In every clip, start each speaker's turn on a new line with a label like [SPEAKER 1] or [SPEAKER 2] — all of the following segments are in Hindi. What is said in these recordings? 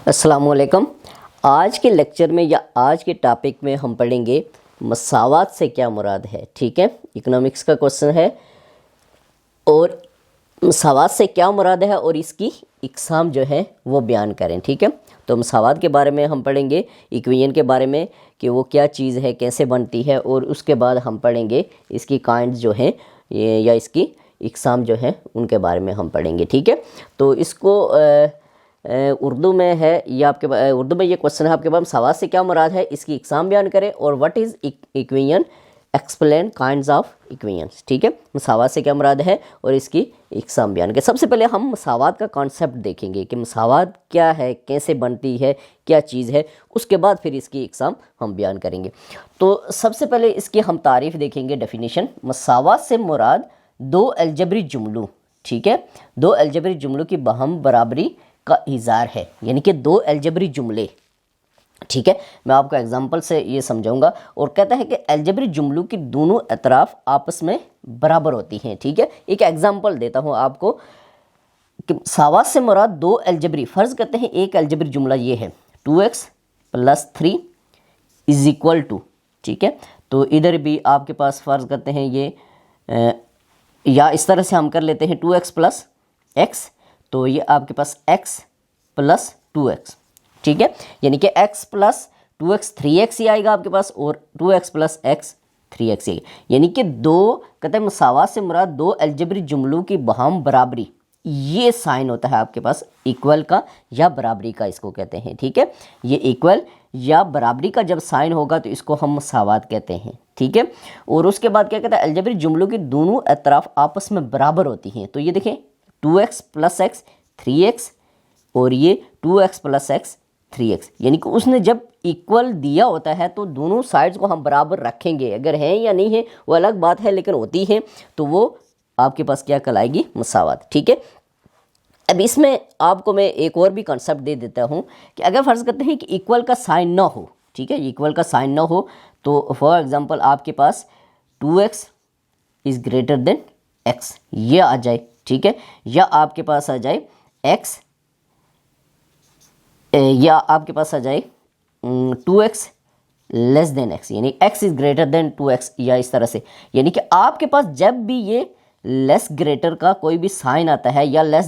[SPEAKER 1] अस्सलामुअलैकुम। आज के लेक्चर में या आज के टॉपिक में हम पढ़ेंगे मसावात से क्या मुराद है। ठीक है, इकोनॉमिक्स का क्वेश्चन है और मसावात से क्या मुराद है और इसकी इकसाम जो है वो बयान करें। ठीक है, तो मसावात के बारे में हम पढ़ेंगे, इक्वेशन के बारे में कि वो क्या चीज़ है, कैसे बनती है, और उसके बाद हम पढ़ेंगे इसकी काइंड्स जो हैं या इसकी इकसाम जो है उनके बारे में हम पढ़ेंगे। ठीक है, तो इसको उर्दू में है, ये आपके उर्दू में ये क्वेश्चन है आपके पास, मसावात से क्या मुराद है, इसकी इकसाम बयान करें, और what is equation, explain kinds of equations. ठीक है, मसावात से क्या मुराद है और इसकी इकसाम बयान करें। सबसे पहले हम मसावात का कॉन्सेप्ट देखेंगे कि मसावात क्या है, कैसे बनती है, क्या चीज़ है, उसके बाद फिर इसकी इकसाम हम बयान करेंगे। तो सबसे पहले इसकी हम तारीफ़ देखेंगे, डेफिनेशन। मसावात से मुराद दो अलजबरी जुमलों, ठीक है, दो अलजबरी जुमलों की बहम बराबरी का इज़हार है, यानी कि दो अलजबरी जुमले। ठीक है, मैं आपको एग्जांपल से ये समझाऊंगा। और कहता है कि अलजबरी जुमलों की दोनों अतराफ आपस में बराबर होती हैं। ठीक है, एक एग्जांपल देता हूँ आपको कि मसावात से मुराद दो अलजबरी, फ़र्ज़ करते हैं एक अलजबरी जुमला ये है 2x + 3 = 2। ठीक है, तो इधर भी आपके पास फ़र्ज़ करते हैं ये या इस तरह से हम कर लेते हैं 2x + x, तो ये आपके पास x + 2x। ठीक है, यानी कि x + 2x 3x ही आएगा आपके पास, और 2x + x 3x ही, यानी कि दो, कहते हैं मसावात से मुराद दो अलजबरी जुमलों की बहम बराबरी, ये साइन होता है आपके पास इक्वल का या बराबरी का, इसको कहते हैं। ठीक है, ये इक्वल या बराबरी का जब साइन होगा तो इसको हम मसावात कहते हैं। ठीक है, और उसके बाद क्या कहता है, अलजबरी जुमलों की दोनों अतराफ आपस में बराबर होती हैं। तो ये देखें 2x + x 3x और ये 2x + x 3x, यानी कि उसने जब इक्वल दिया होता है तो दोनों साइड्स को हम बराबर रखेंगे, अगर हैं या नहीं है वो अलग बात है, लेकिन होती है तो वो आपके पास क्या कहलाएगी, मसावात। ठीक है, अब इसमें आपको मैं एक और भी कॉन्सेप्ट दे देता हूँ कि अगर फ़र्ज़ करते हैं कि इक्वल का साइन ना हो, ठीक है, इक्वल का साइन ना हो, तो फॉर एग्ज़ाम्पल आपके पास 2x > x ये आ जाए। ठीक है, या आपके पास आ जाए x, या आपके पास आ जाए 2x < x, यानी x > 2x, या इस तरह से, यानी कि आपके पास जब भी ये लेस ग्रेटर का कोई भी साइन आता है या <= या <=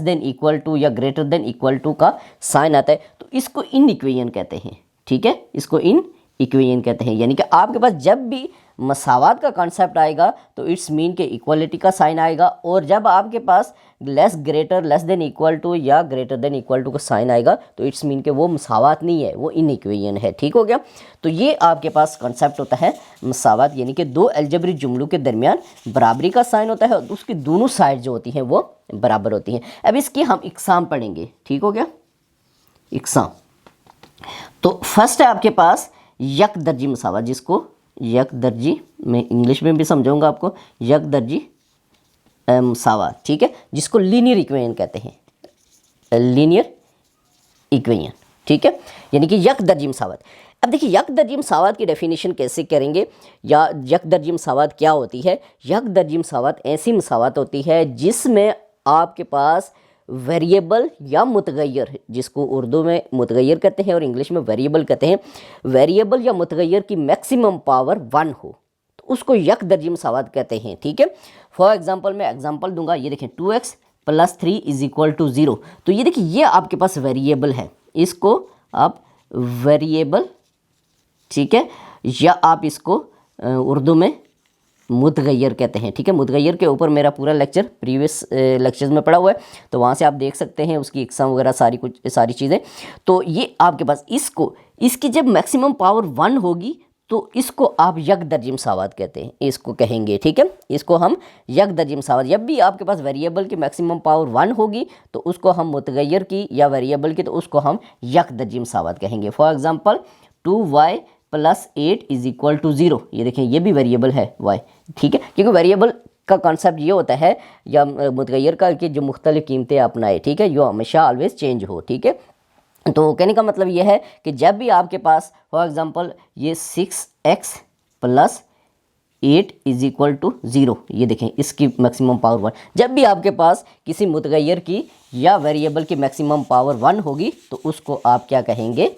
[SPEAKER 1] का साइन आता है तो इसको इन इक्वेशन कहते हैं। ठीक है, इसको इन इक्वेशन कहते हैं, यानी कि आपके पास जब भी मसावात का कॉन्सेप्ट आएगा तो इट्स मीन के इक्वालिटी का साइन आएगा, और जब आपके पास <= या <= का साइन आएगा तो इट्स मीन के वो मसावात नहीं है, वो इन इक्वेशन है। ठीक हो गया, तो ये आपके पास कॉन्सेप्ट होता है मसावात, यानी कि दो अलजबरी जुमलों के दरमियान बराबरी का साइन होता है और उसकी दोनों साइड जो होती हैं वो बराबर होती हैं। अब इसकी हम इकसाम पढ़ेंगे। ठीक हो गया, इकसाम। तो फर्स्ट है आपके पास यक दर्जी मसावत, जिसको यक दर्जी, मैं इंग्लिश में भी समझाऊंगा आपको, यक दर्जी मसावत। ठीक है, जिसको लीनियर इक्वेशन कहते हैं, लीनियर इक्वेशन। ठीक है, यानी कि यक दर्जी मसावत। अब देखिए यक दर्जी मसावत की डेफिनेशन कैसे करेंगे, या यक दर्जी मसावत क्या होती है। यक दर्जी मसावत ऐसी मसावत होती है जिसमें आपके पास वेरिएबल या मुतगैर, जिसको उर्दू में मुतगैर कहते हैं और इंग्लिश में वेरिएबल कहते हैं, वेरिएबल या मुतगैर की मैक्सिमम पावर 1 हो तो उसको यक दर्जी मसावत कहते हैं। ठीक है, फॉर एग्जांपल मैं एग्जांपल दूंगा, ये देखें 2x + 3 = 0, तो ये देखिए ये आपके पास वेरिएबल है, इसको आप वेरिएबल, ठीक है, या आप इसको उर्दू में मुतगैर कहते हैं। ठीक है, मुतगैर के ऊपर मेरा पूरा लेक्चर प्रीवियस लेक्चर्स में पड़ा हुआ है, तो वहाँ से आप देख सकते हैं उसकी इकसाम वगैरह सारी चीज़ें। तो ये आपके पास इसकी जब मैक्सिमम पावर 1 होगी तो इसको आप यक दर्जी मसावत कहते हैं, इसको कहेंगे। ठीक है, इसको हम यक दर्जी मसावत। जब भी आपके पास वेरिएबल की मैक्सिमम पावर 1 होगी तो उसको हम मुतगैर की या वेरिएबल की, तो उसको हम यक दर्जी मसावत कहेंगे। फॉर एग्जांपल 2y + 8 = 0, ये देखें ये भी वेरिएबल है y। ठीक है, क्योंकि वेरिएबल का कॉन्सेप्ट ये होता है या मुतगैर का कि जो मुख्तलिफ कीमतें अपनाए, ठीक है, जो हमेशा ऑलवेज चेंज हो। ठीक है, तो कहने का मतलब ये है कि जब भी आपके पास फॉर एग्जांपल ये 6x + 8 इज इक्वल टू 0। ये देखें इसकी मैक्सिमम पावर 1। जब भी आपके पास किसी मुतगैर की या वेरिएबल की मैक्सिमम पावर 1 होगी तो उसको आप क्या कहेंगे,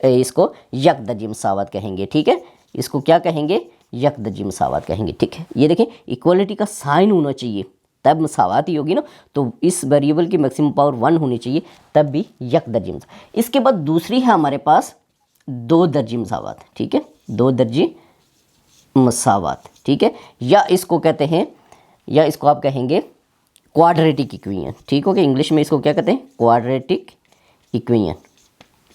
[SPEAKER 1] इसको यकदर्जी मसावत कहेंगे। ठीक है, इसको क्या कहेंगे, यकदर्जी मसावत कहेंगे। ठीक है, ये देखें इक्वलिटी का साइन होना चाहिए तब मसावत ही होगी ना, तो इस वेरिएबल की मैक्सिमम पावर 1 होनी चाहिए तब भी यकदर्जी मसावत। इसके बाद दूसरी है हमारे पास दो दर्जी मसावत। ठीक है, दो दर्जी मसावत। ठीक है, या इसको कहते हैं, या इसको आप कहेंगे क्वाड्रेटिक इक्वेशन। ठीक हो गया, इंग्लिश में इसको क्या कहते हैं, क्वाड्रेटिक इक्वेशन।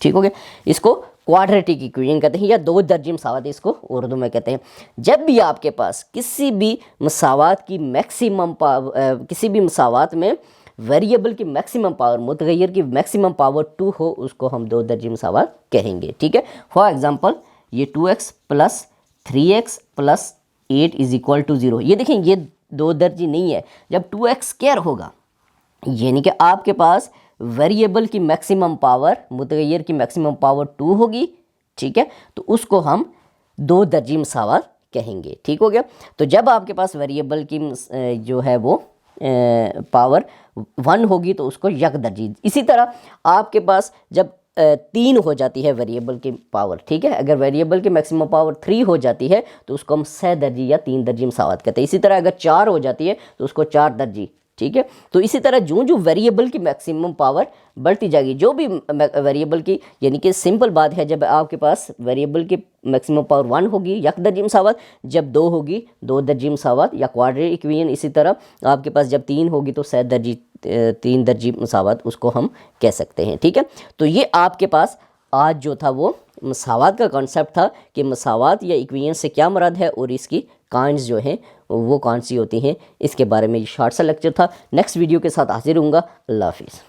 [SPEAKER 1] ठीक हो गया, इसको क्वाड्रेटिक इक्वेशन कहते हैं या दो दर्जी मसावत इसको उर्दू में कहते हैं। जब भी आपके पास किसी भी मसावत की मैक्सिमम पावर, किसी भी मसावत में वेरिएबल की मैक्सिमम पावर, मुतगैर की मैक्सिमम पावर 2 हो, उसको हम दो दर्जी मसावत कहेंगे। ठीक है, फॉर एग्जांपल ये 2x plus 3x plus 8 is equal to 0। ये देखें ये दो दर्जी नहीं है। जब 2x स्क्वायर होगा यानी कि आपके पास वेरिएबल की मैक्सिमम पावर, मुतगैर की मैक्सिमम पावर 2 होगी। ठीक है, तो उसको हम दो दर्जी मसावत कहेंगे। ठीक हो गया, तो जब आपके पास वेरिएबल की जो है वो पावर 1 होगी तो उसको यकदर्जी। इसी तरह आपके पास जब 3 हो जाती है वेरिएबल की पावर, ठीक है, अगर वेरिएबल की मैक्सिमम पावर 3 हो जाती है तो उसको हम 6 दर्जी या 3 दर्जी मसावत कहते हैं। इसी तरह अगर 4 हो जाती है तो उसको 4 दर्जी। ठीक है, तो इसी तरह जो वेरिएबल की मैक्सिमम पावर बढ़ती जाएगी, जो भी वेरिएबल की, यानी कि सिंपल बात है, जब आपके पास वेरिएबल की मैक्सिमम पावर 1 होगी यकदर्जी मसावत, जब 2 होगी दो दर्जी मसावत या क्वाड्रेटिक इक्वेशन। इसी तरह आपके पास जब 3 होगी तो 6 दर्जी, 3 दर्जी मसावत उसको हम कह सकते हैं। ठीक है, तो ये आपके पास आज जो था वो मसावत का कॉन्सेप्ट था कि मसावत या इक्वेशन से क्या मुराद है और इसकी काइंड्स जो हैं वो कौन सी होती हैं, इसके बारे में शॉर्ट सा लेक्चर था। नेक्स्ट वीडियो के साथ हाजिर होऊंगा। अल्लाह हाफिज़।